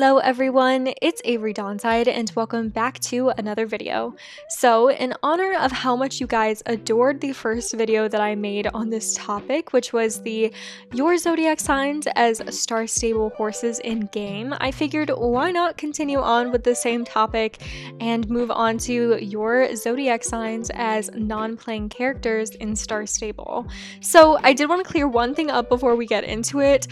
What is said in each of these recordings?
Hello everyone, it's averydawnside and welcome back to another video. So in honor of how much you guys adored the first video that I made on this topic, which was your zodiac signs as star-stable horses in game, I figured why not continue on with the same topic and move on to your zodiac signs as non-playing characters in star-stable. So I did want to clear one thing up before we get into it.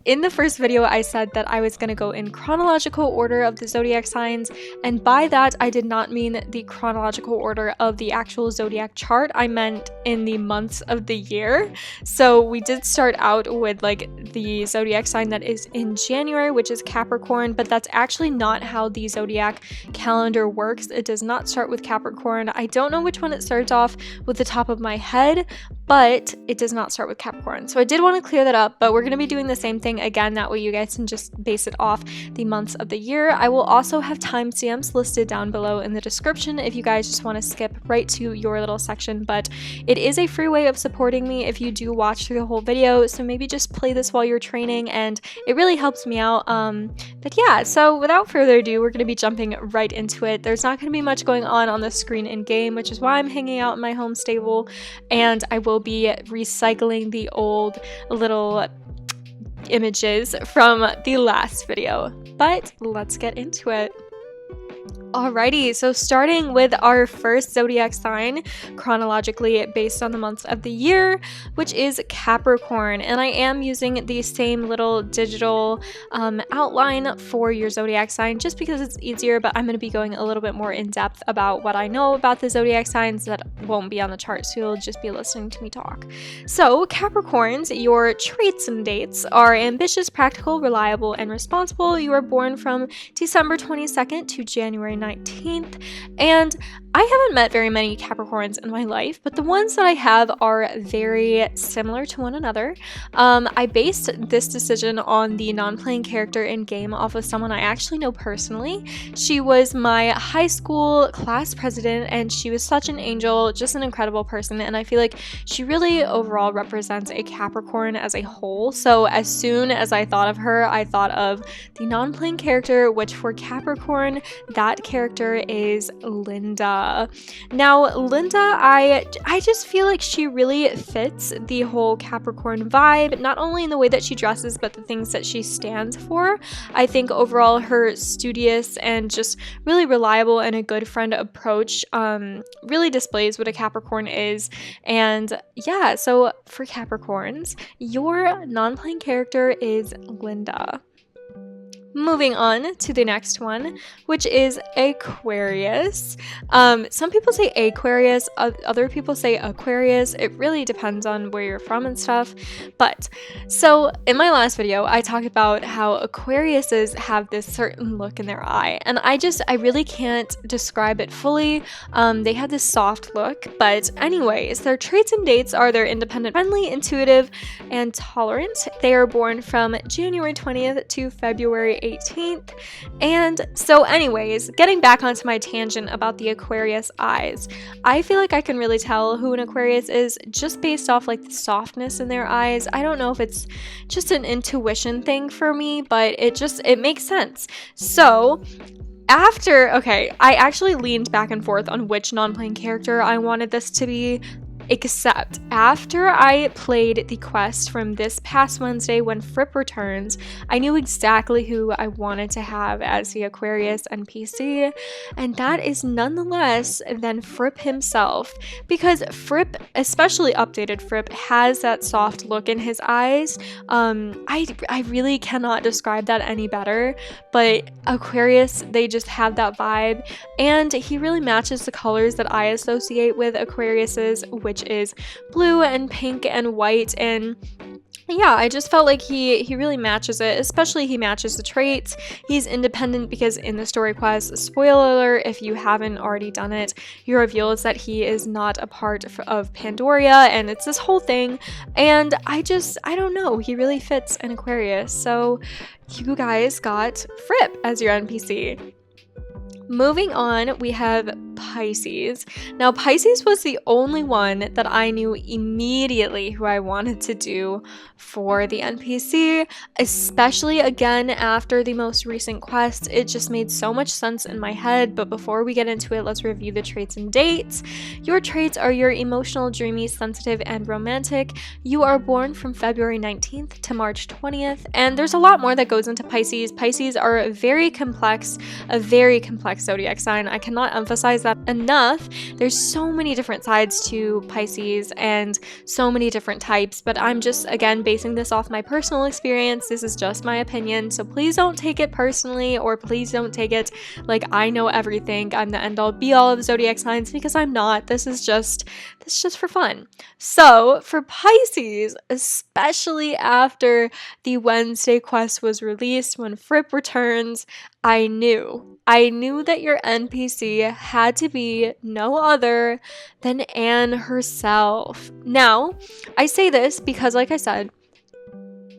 In the first video I said that I was going to go in chronological order of the zodiac signs, and by that I did not mean the chronological order of the actual zodiac chart. I meant in the months of the year. So we did start out with the zodiac sign that is in January, which is Capricorn, but that's actually not how the zodiac calendar works. It does not start with Capricorn. I don't know which one it starts off with the top of my head, but it does not start with Capricorn. So I did want to clear that up, but we're going to be doing the same thing again. That way you guys can just base it off the months of the year. I will also have timestamps listed down below in the description if you guys just want to skip right to your little section, but it is a free way of supporting me if you do watch through the whole video. So maybe just play this while you're training and it really helps me out. But yeah, so without further ado, we're going to be jumping right into it. There's not going to be much going on the screen in game, which is why I'm hanging out in my home stable, and I will be recycling the old little images from the last video. But let's get into it. Alrighty, so starting with our first zodiac sign chronologically based on the months of the year, which is Capricorn, and I am using the same little digital outline for your zodiac sign just because it's easier, but I'm going to be going a little bit more in depth about what I know about the zodiac signs that won't be on the chart, so you'll just be listening to me talk. So Capricorns, your traits and dates are ambitious, practical, reliable, and responsible. You are born from December 22nd to January 19th, and I haven't met very many Capricorns in my life, but the ones that I have are very similar to one another. I based this decision on the non-playing character in game off of someone I actually know personally. She was my high school class president, and she was such an angel, just an incredible person, and I feel like she really overall represents a Capricorn as a whole. So as soon as I thought of her, I thought of the non-playing character, which for Capricorn, that character is Linda. Now, Linda, I just feel like she really fits the whole Capricorn vibe, not only in the way that she dresses, but the things that she stands for. I think overall her studious and just really reliable and a good friend approach really displays what a Capricorn is. And yeah, so for Capricorns, your non-playing character is Linda. Moving on to the next one, which is Aquarius. Some people say Aquarius, other people say Aquarius. It really depends on where you're from and stuff. But so in my last video, I talked about how Aquariuses have this certain look in their eye, and I really can't describe it fully. They have this soft look, but anyways, their traits and dates are they're independent, friendly, intuitive, and tolerant. They are born from January 20th to February 18th. And so anyways, getting back onto my tangent about the Aquarius eyes, I feel like I can really tell who an Aquarius is just based off the softness in their eyes. I don't know if it's just an intuition thing for me, but it makes sense. So I actually leaned back and forth on which non-playing character I wanted this to be, except after I played the quest from this past Wednesday when Fripp returns, I knew exactly who I wanted to have as the Aquarius NPC, and that is none the less than Fripp himself, because Fripp, especially updated Fripp, has that soft look in his eyes. I really cannot describe that any better, but Aquarius, they just have that vibe, and he really matches the colors that I associate with Aquariuses, which is blue and pink and white, and yeah, I just felt like he really matches it, especially he matches the traits. He's independent because in the story quest, spoiler alert, if you haven't already done it, he reveals that he is not a part of Pandoria, and it's this whole thing, and I don't know, he really fits an Aquarius. So you guys got Fripp as your NPC. Moving on, we have Pisces. Now, Pisces was the only one that I knew immediately who I wanted to do for the NPC, especially again after the most recent quest. It just made so much sense in my head. But before we get into it, let's review the traits and dates. Your traits are you're emotional, dreamy, sensitive, and romantic. You are born from February 19th to March 20th, and there's a lot more that goes into Pisces. Pisces are a very complex zodiac sign. I cannot emphasize that enough. There's so many different sides to Pisces and so many different types, but I'm just, again, basing this off my personal experience. This is just my opinion, so please don't take it personally, or please don't take it like I know everything. I'm the end all be all of zodiac signs, because I'm not. This is just for fun. So for Pisces, especially after the Wednesday quest was released, when Fripp returns, I knew that your NPC had to be no other than Anne herself. Now, I say this because, like I said,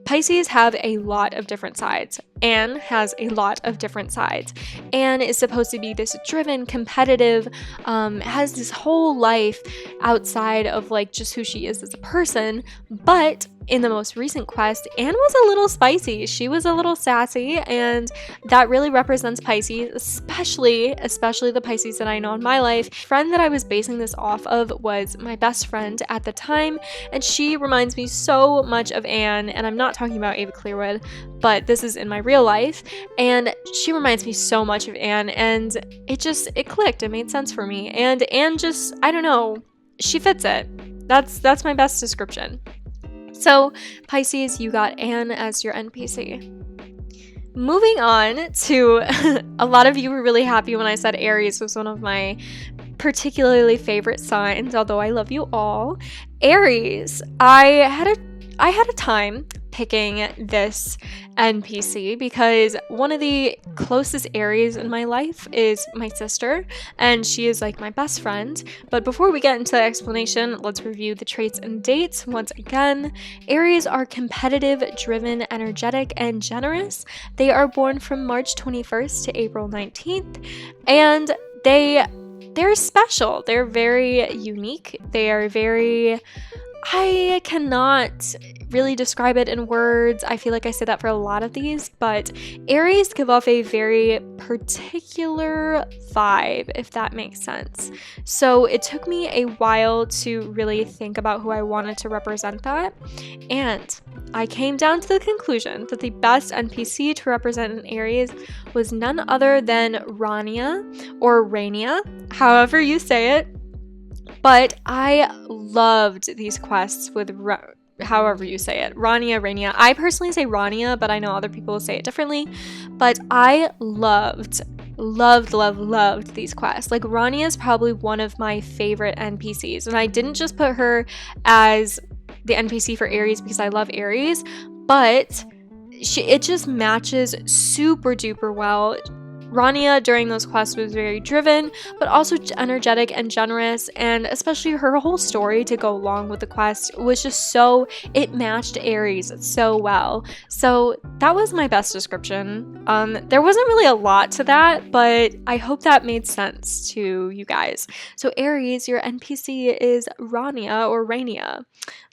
Pisces have a lot of different sides. Anne has a lot of different sides. Anne is supposed to be this driven, competitive, has this whole life outside of like just who she is as a person, but in the most recent quest, Anne was a little spicy. She was a little sassy, and that really represents Pisces, especially the Pisces that I know in my life. The friend that I was basing this off of was my best friend at the time, and she reminds me so much of Anne, and I'm not talking about 괡ᴜᴜ, but this is in my real life, and she reminds me so much of Anne, and it clicked. It made sense for me, and Anne just, I don't know, she fits it. That's my best description. So, Pisces, you got Anne as your NPC. Moving on to, a lot of you were really happy when I said Aries was one of my particularly favorite signs, although I love you all. Aries, I had a time picking this NPC because one of the closest Aries in my life is my sister, and she is like my best friend. But before we get into the explanation, let's review the traits and dates. Once again, Aries are competitive, driven, energetic, and generous. They are born from March 21st to April 19th, and they're special. They're very unique. They are very, I cannot really describe it in words. I feel like I say that for a lot of these, but Aries give off a very particular vibe, if that makes sense. So it took me a while to really think about who I wanted to represent that, and I came down to the conclusion that the best NPC to represent an Aries was none other than Rania or Rania, however you say it. But I loved these quests with however you say it, Rania, Rania. I personally say Rania, but I know other people say it differently. But I loved these quests. Like, Rania is probably one of my favorite NPCs, and I didn't just put her as the NPC for Aries because I love Aries, but it just matches super duper well. Rania during those quests was very driven, but also energetic and generous, and especially her whole story to go along with the quest was just it matched Aries so well. So that was my best description. There wasn't really a lot to that, but I hope that made sense to you guys. So Aries, your NPC is Rania or Rania.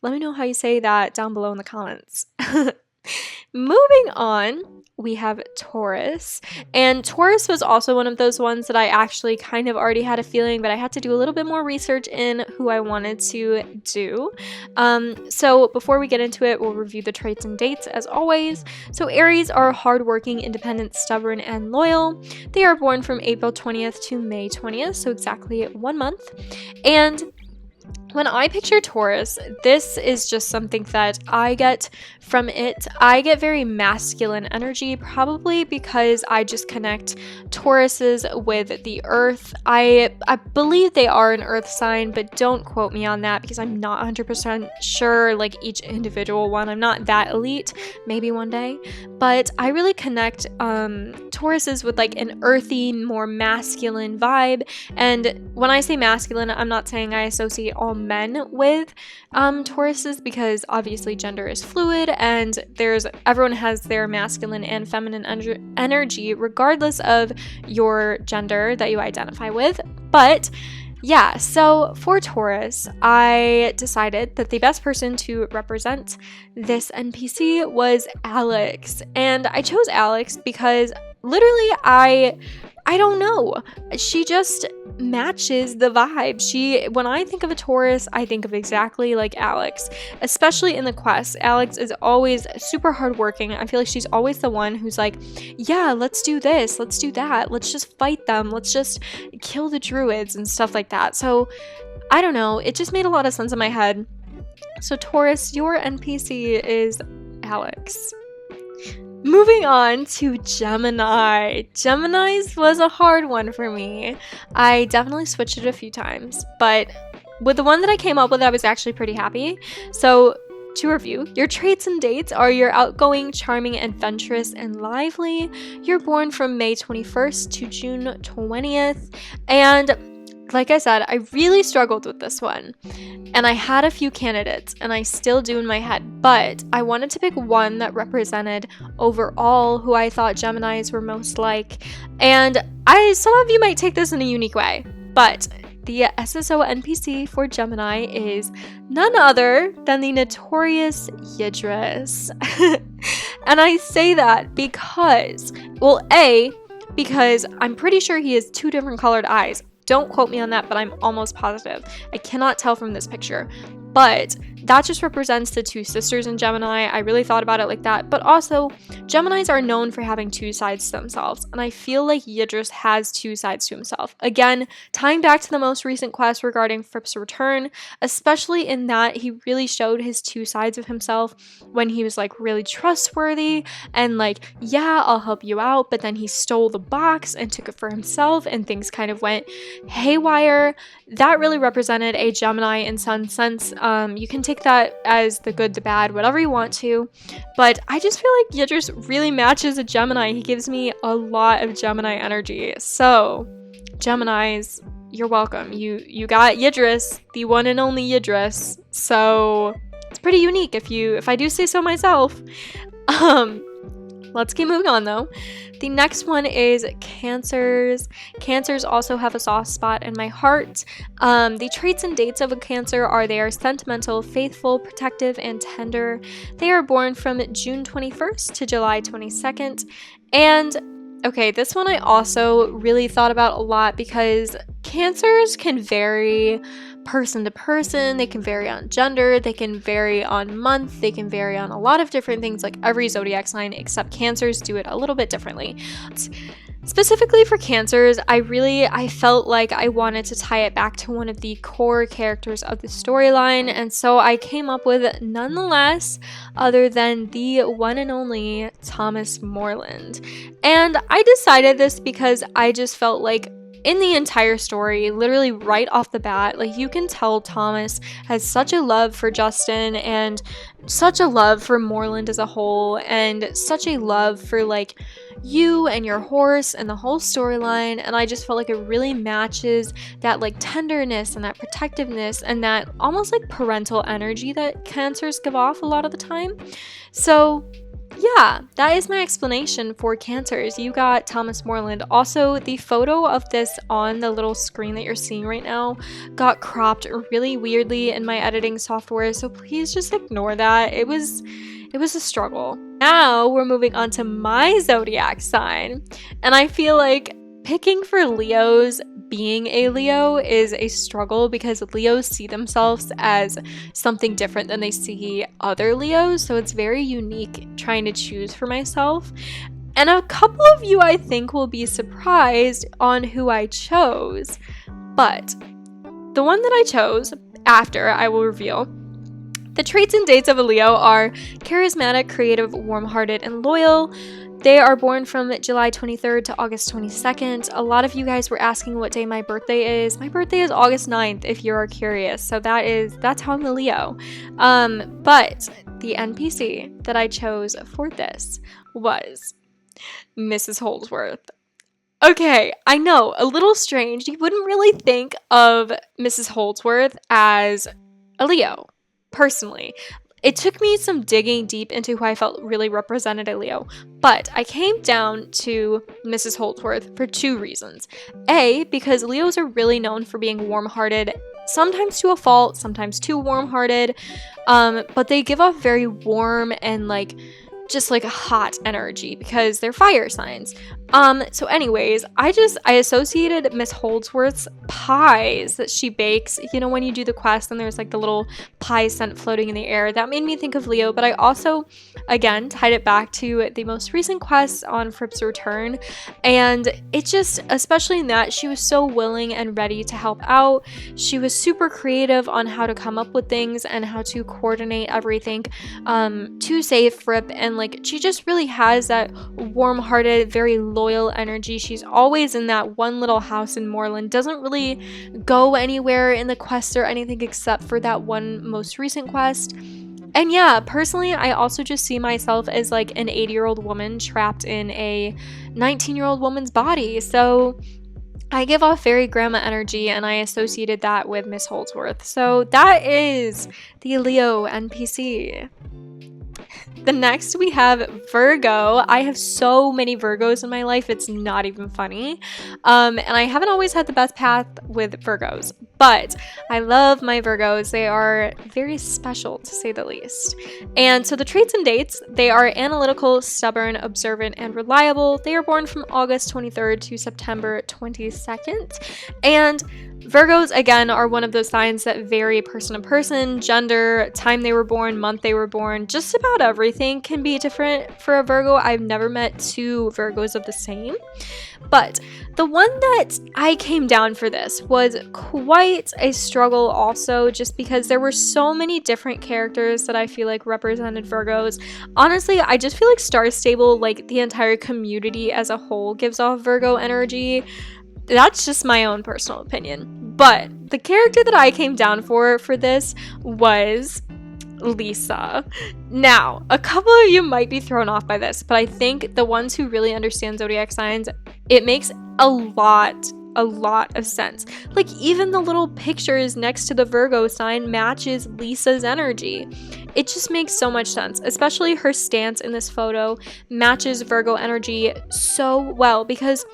Let me know how you say that down below in the comments. Moving on, we have Taurus, and Taurus was also one of those ones that I actually kind of already had a feeling, but I had to do a little bit more research in who I wanted to do. So before we get into it, we'll review the traits and dates as always. So Aries are hardworking, independent, stubborn, and loyal. They are born from April 20th to May 20th, so exactly 1 month. And when I picture Taurus, this is just something that I get from it. I get very masculine energy, probably because I just connect Tauruses with the earth. I believe they are an earth sign, but don't quote me on that because I'm not 100% sure, like each individual one. I'm not that elite, maybe one day. But I really connect Tauruses with like an earthy, more masculine vibe. And when I say masculine, I'm not saying I associate all men with Tauruses, because obviously gender is fluid and everyone has their masculine and feminine energy regardless of your gender that you identify with. But yeah, so for Taurus, I decided that the best person to represent this NPC was Alex. And I chose Alex because literally I don't know. She just matches the vibe. When I think of a Taurus, I think of exactly like Alex, especially in the quest. Alex is always super hardworking. I feel like she's always the one who's like, yeah, let's do this, let's do that, let's just fight them, let's just kill the druids and stuff like that. So I don't know, it just made a lot of sense in my head. So Taurus, your NPC is Alex. Moving on to Gemini. Gemini's was a hard one for me. I definitely switched it a few times, but with the one that I came up with, I was actually pretty happy. So to review, your traits and dates are you're outgoing, charming, adventurous, and lively. You're born from May 21st to June 20th. And like I said, I really struggled with this one. And I had a few candidates, and I still do in my head, but I wanted to pick one that represented overall who I thought Geminis were most like. And some of you might take this in a unique way, but the SSO NPC for Gemini is none other than the notorious Yidris. And I say that because, well, because I'm pretty sure he has 2 different colored eyes. Don't quote me on that, but I'm almost positive. I cannot tell from this picture. But that just represents the 2 sisters in Gemini. I really thought about it like that. But also, Geminis are known for having 2 sides to themselves. And I feel like Yidris has 2 sides to himself. Again, tying back to the most recent quest regarding Fripp's return, especially in that he really showed his 2 sides of himself when he was like really trustworthy and like, yeah, I'll help you out. But then he stole the box and took it for himself and things kind of went haywire. That really represented a Gemini in some sense. You can take that as the good, the bad, whatever you want to, but I just feel like Yidris really matches a Gemini. He gives me a lot of Gemini energy. So Geminis, you're welcome. You got Yidris, the one and only Yidris. So it's pretty unique if I do say so myself. Let's keep moving on though. The next one is Cancers. Cancers also have a soft spot in my heart. The traits and dates of a Cancer are they are sentimental, faithful, protective, and tender. They are born from June 21st to July 22nd. And okay, this one I also really thought about a lot because Cancers can vary person to person, they can vary on gender, they can vary on month, they can vary on a lot of different things like every zodiac sign, except Cancers do it a little bit differently. Specifically for Cancers, I felt like I wanted to tie it back to one of the core characters of the storyline, and so I came up with none the less other than the one and only Thomas Morland. And I decided this because I just felt like in the entire story, literally right off the bat, like you can tell Thomas has such a love for Justin and such a love for Morland as a whole and such a love for like you and your horse and the whole storyline, and I just felt like it really matches that like tenderness and that protectiveness and that almost like parental energy that Cancers give off a lot of the time. So yeah, that is my explanation for Cancers. You got Thomas Morland. Also, the photo of this on the little screen that you're seeing right now got cropped really weirdly in my editing software, so please just ignore that. It was a struggle. Now we're moving on to my zodiac sign, and I feel like picking for Leos being a Leo is a struggle because Leos see themselves as something different than they see other Leos, so it's very unique trying to choose for myself. And a couple of you I think will be surprised on who I chose, but the one that I chose after I will reveal. The traits and dates of a Leo are charismatic, creative, warm-hearted, and loyal. They are born from July 23rd to August 22nd. A lot of you guys were asking what day my birthday is. My birthday is August 9th, if you're curious. So that's how I'm a Leo. But the NPC that I chose for this was Mrs. Holdsworth. Okay, I know, a little strange. You wouldn't really think of Mrs. Holdsworth as a Leo, personally. It took me some digging deep into who I felt really represented a Leo, but I came down to Mrs. Holdsworth for 2 reasons. A, because Leos are really known for being warm-hearted, sometimes to a fault, sometimes too warm-hearted, but they give off very warm and just like a hot energy because they're fire signs. So anyways, I associated Miss Holdsworth's pies that she bakes, you know, when you do the quest and there's like the little pie scent floating in the air. That made me think of Leo, but I also, again, tied it back to the most recent quest on Fripp's Return. And it just, especially in that, she was so willing and ready to help out. She was super creative on how to come up with things and how to coordinate everything to save Fripp. And she just really has that warm-hearted, very loyal energy. She's always in that one little house in Moorland, doesn't really go anywhere in the quest or anything except for that one most recent quest. And yeah, personally, I also just see myself as an 80-year-old woman trapped in a 19-year-old woman's body. So I give off very grandma energy, and I associated that with Miss Holdsworth. So that is the Leo NPC. The next we have Virgo. I have so many Virgos in my life, it's not even funny. And I haven't always had the best path with Virgos, but I love my Virgos. They are very special, to say the least. And so the traits and dates, they are analytical, stubborn, observant, and reliable. They are born from August 23rd to September 22nd. And Virgos, again, are one of those signs that vary person to person. Gender, time they were born, month they were born, just about everything can be different for a Virgo. I've never met 2 Virgos of the same. But the one that I came down for this was quite a struggle also, just because there were so many different characters that I feel like represented Virgos. Honestly, I just feel like Star Stable, the entire community as a whole, gives off Virgo energy. That's just my own personal opinion. But the character that I came down for this was Lisa. Now, a couple of you might be thrown off by this, but I think the ones who really understand zodiac signs, it makes a lot of sense. Even the little pictures next to the Virgo sign matches Lisa's energy. It just makes so much sense, especially her stance in this photo matches Virgo energy so well, because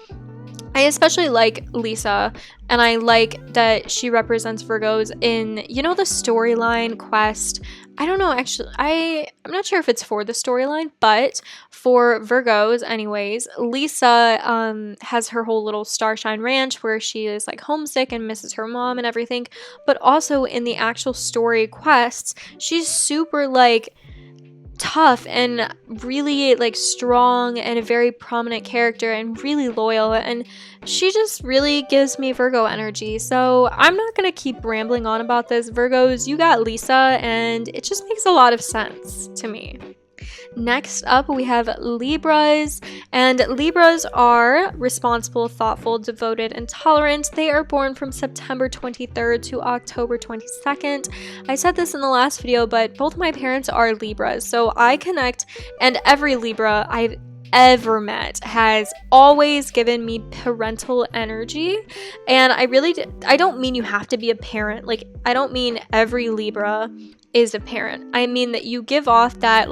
I especially like Lisa, and I like that she represents Virgos in, the storyline quest. I don't know, actually, I'm not sure if it's for the storyline, but for Virgos anyways, Lisa has her whole little Starshine Ranch where she is homesick and misses her mom and everything, but also in the actual story quests, she's super tough and really strong and a very prominent character and really loyal, and she just really gives me Virgo energy. So I'm not gonna keep rambling on about this. Virgos, you got Lisa, and it just makes a lot of sense to me. Next up, we have Libras, and Libras are responsible, thoughtful, devoted, and tolerant. They are born from September 23rd to October 22nd. I said this in the last video, but both my parents are Libras, so I connect, and every Libra I've ever met has always given me parental energy. And I don't mean you have to be a parent. I don't mean every Libra is a parent. I mean that you give off that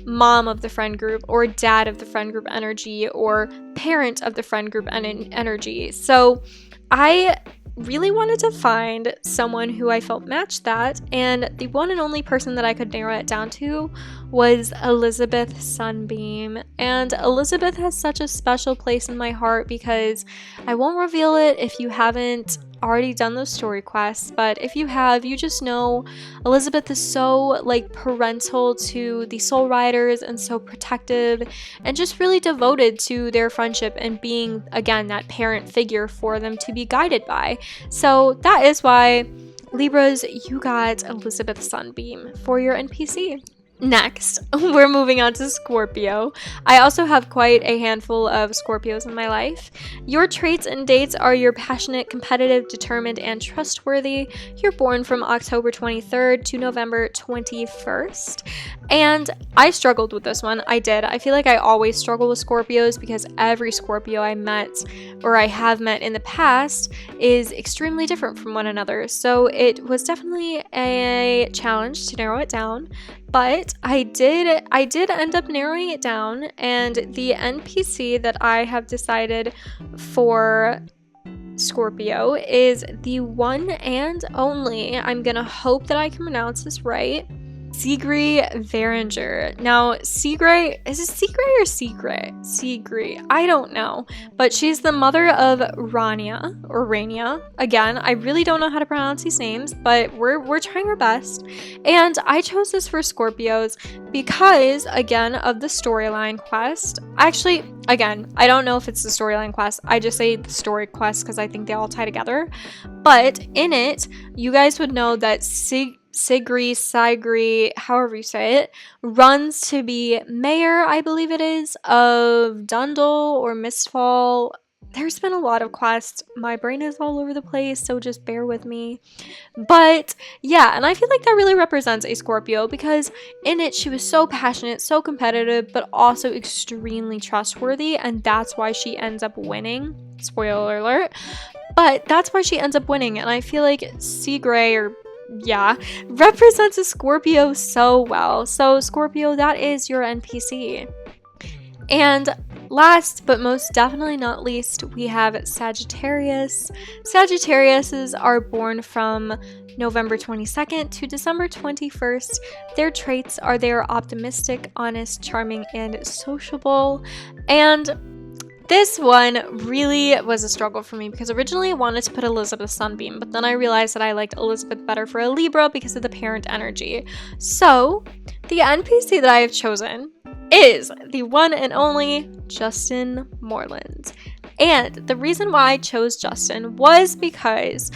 mom of the friend group or dad of the friend group energy or parent of the friend group energy. So I really wanted to find someone who I felt matched that, and the one and only person that I could narrow it down to was Elizabeth Sunbeam. And Elizabeth has such a special place in my heart because I won't reveal it if you haven't already done those story quests, but if you have, you just know Elizabeth is so parental to the Soul Riders and so protective and just really devoted to their friendship and being, again, that parent figure for them to be guided by. So that is why, Libras, you got Elizabeth Sunbeam for your NPC. Next, we're moving on to Scorpio. I also have quite a handful of Scorpios in my life. Your traits and dates are you're passionate, competitive, determined, and trustworthy. You're born from October 23rd to November 21st. And I struggled with this one. I did. I feel like I always struggle with Scorpios because every Scorpio I met or I have met in the past is extremely different from one another. So it was definitely a challenge to narrow it down. But I did end up narrowing it down, and the NPC that I have decided for Scorpio is the one and only, I'm gonna hope that I can pronounce this right, 괓ᴜ괜 Now, 괓ᴜ, is it 괓ᴜ or Secret? 괓ᴜ, I don't know. But she's the mother of Rania, or Rania. Again, I really don't know how to pronounce these names, but we're trying our best. And I chose this for Scorpios because, again, of the storyline quest. Actually, again, I don't know if it's the storyline quest. I just say the story quest because I think they all tie together. But in it, you guys would know that Sigri, however you say it, runs to be mayor, I believe it is, of Dundle or Mistfall. There's been a lot of quests. My brain is all over the place, so just bear with me. But yeah, and I feel like that really represents a Scorpio because in it, she was so passionate, so competitive, but also extremely trustworthy, and that's why she ends up winning. Spoiler alert. But that's why she ends up winning, and I feel like 괓ᴜ represents a Scorpio so well. So Scorpio, that is your NPC. And last but most definitely not least, we have Sagittarius. Sagittariuses are born from November 22nd to December 21st. Their traits are they are optimistic, honest, charming, and sociable. And this one really was a struggle for me because originally I wanted to put Elizabeth Sunbeam, but then I realized that I liked Elizabeth better for a Libra because of the parent energy. So the NPC that I have chosen is the one and only Justin Moreland. And the reason why I chose Justin was because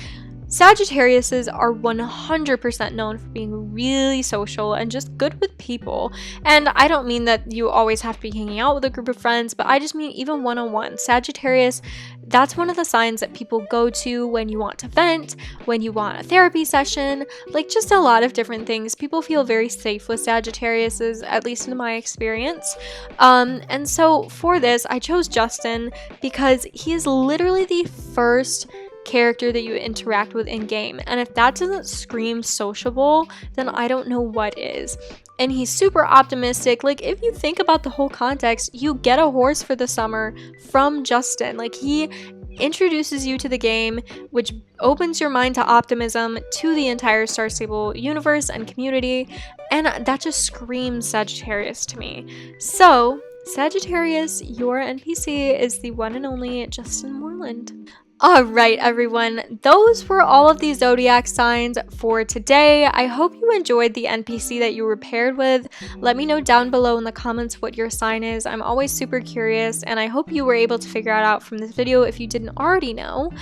Sagittariuses are 100% known for being really social and just good with people. And I don't mean that you always have to be hanging out with a group of friends, but I just mean even one-on-one. Sagittarius, that's one of the signs that people go to when you want to vent, when you want a therapy session, like just a lot of different things. People feel very safe with Sagittariuses, at least in my experience. And so for this, I chose Justin because he is literally the first character that you interact with in game, and if that doesn't scream sociable, then I don't know what is. And he's super optimistic. Like, if you think about the whole context, you get a horse for the summer from Justin. Like, he introduces you to the game, which opens your mind to optimism, to the entire Star Stable universe and community, and that just screams Sagittarius to me. So Sagittarius, your NPC is the one and only Justin Moreland. Alright everyone, those were all of the zodiac signs for today. I hope you enjoyed the NPC that you were paired with. Let me know down below in the comments what your sign is. I'm always super curious, and I hope you were able to figure it out from this video if you didn't already know.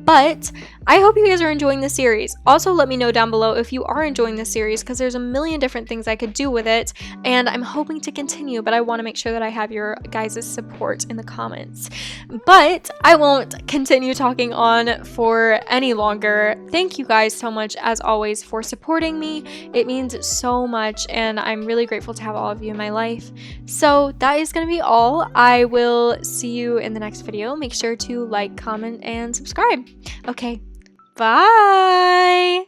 But I hope you guys are enjoying the series. Also, let me know down below if you are enjoying this series because there's a million different things I could do with it, and I'm hoping to continue, but I want to make sure that I have your guys' support in the comments. But I won't continue talking on for any longer. Thank you guys so much, as always, for supporting me. It means so much, and I'm really grateful to have all of you in my life. So that is going to be all. I will see you in the next video. Make sure to like, comment, and subscribe. Okay, bye!